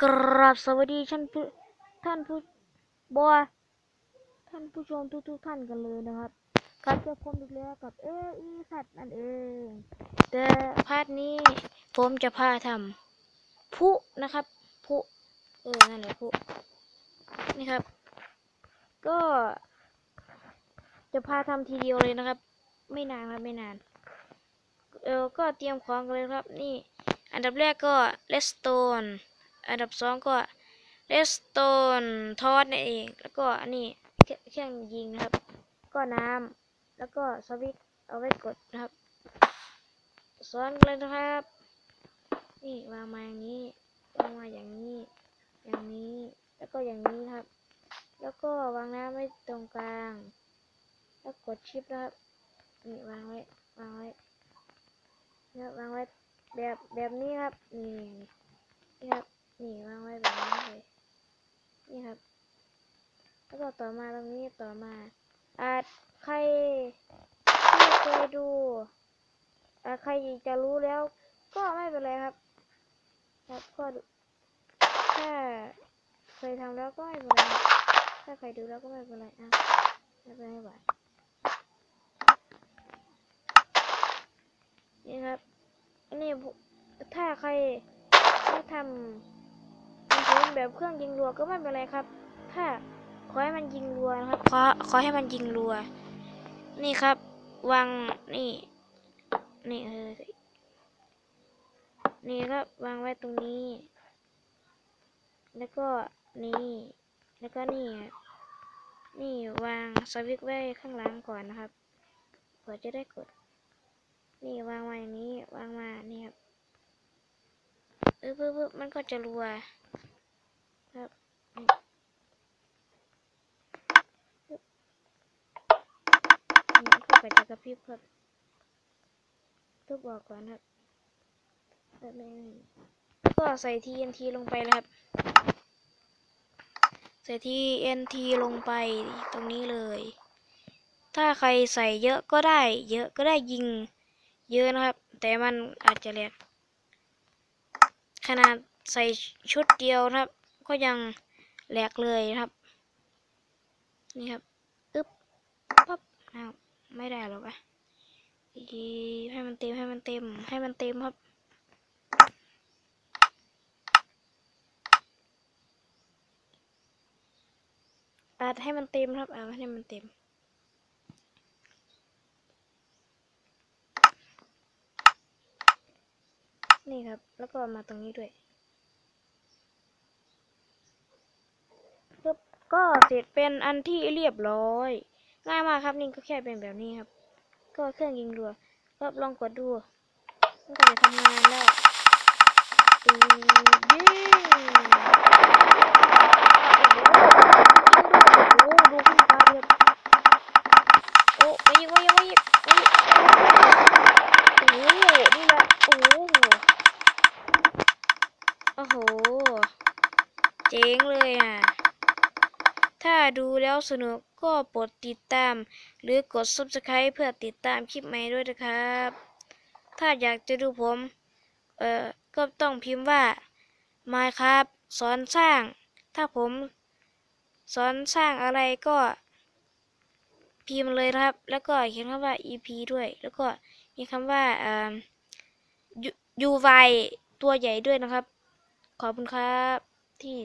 กราบสวัสดีท่านผู้บอยท่านผู้ชมทุกท่านกันเลยนะครับการเจอผมอีกแล้วกับ E.P5aez นั่นเองแต่พาร์ทนี้ผมจะพาทำผู้นะครับผู้นั่นแหละผู้นี่ครับก็จะพาทำทีเดียวเลยนะครับไม่นานครับไม่นานก็เตรียมของกันเลยครับนี่อันดับแรกก็เลสโตนอันดับสองก็เลสโตนทอดนั่นเองแล้วก็อันนี้เครื่องยิงนะครับก็น้ำแล้วก็สวิตช์เอาไว้กดนะครับซ้อนเลยนะครับนี่วางมาอย่างนี้วางมาอย่างนี้แล้วก็อย่างนี้นะครับแล้วก็วางน้ำไว้ตรงกลางแล้วกดชิปนะครับนี่วางไว้เนี่ยวางไว้แบบนี้ครับนี่ครับนี่วางไว้แบบนี้เลยนี่ครับแล้วก็ต่อมาตรงนี้ต่อมาใครที่เคยดูใครจะรู้แล้วก็ไม่เป็นไรครับก็ถ้าเคยทำแล้วก็ไม่เป็นไรถ้าใครดูแล้วก็ไม่เป็นไรไม่เป็นไรบ่ายนี่ครับอันนี้ถ้าใครไม่ทำแบบเครื่องยิงรัวก็ไม่เป็นไรครับถ้าขอให้มันยิงรัวนะครับขอให้มันยิงรัวนี่ครับวางนี่ครับวางไว้ตรงนี้แล้วก็นี่แล้วก็นี่วางสวิตช์ไว้ข้างหลังก่อนนะครับเพื่อจะได้กดนี่วางมาอย่างนี้วางมานี่ครับปึ๊บมันก็จะรัวครับนี่ก็ไปจะกระพริบครับทุบออกก่อนครับแบบนี้ก็ใส่ TNT ลงไปเลยครับใส่ TNT ลงไปตรงนี้เลยถ้าใครใส่เยอะก็ได้ยิงเยอะนะครับแต่มันอาจจะแหลกขนาดใส่ชุดเดียวนะครับก็ยังแหลกเลยครับนี่ครับปั๊บไม่ได้หรอกให้มันเต็มครับให้มันเต็มครับให้มันเต็มนี่ครับแล้วก็มาตรงนี้ด้วยปึ๊บก็เสร็จเป็นอันที่เรียบร้อยง่ายมากครับนี่ก็แค่เป็นแบบนี้ครับก็เครื่องยิงรัวก็ลองกดดูมันก็จะทำงานแล้วยิงดูขึ้นฟ้าเรียบไม่ยิงนี่แหละโอ้โหเจ๋งเลยถ้าดูแล้วสนุกก็โปรดติดตามหรือกด Subscribe เพื่อติดตามคลิปใหม่ด้วยนะครับถ้าอยากจะดูผมก็ต้องพิมพ์ว่ามายคราฟสอนสร้างถ้าผมสอนสร้างอะไรก็พิมพ์เลยนะครับแล้วก็เขียนคำว่า EP ด้วยแล้วก็มีคำว่าUY ตัวใหญ่ด้วยนะครับขอบคุณครับที่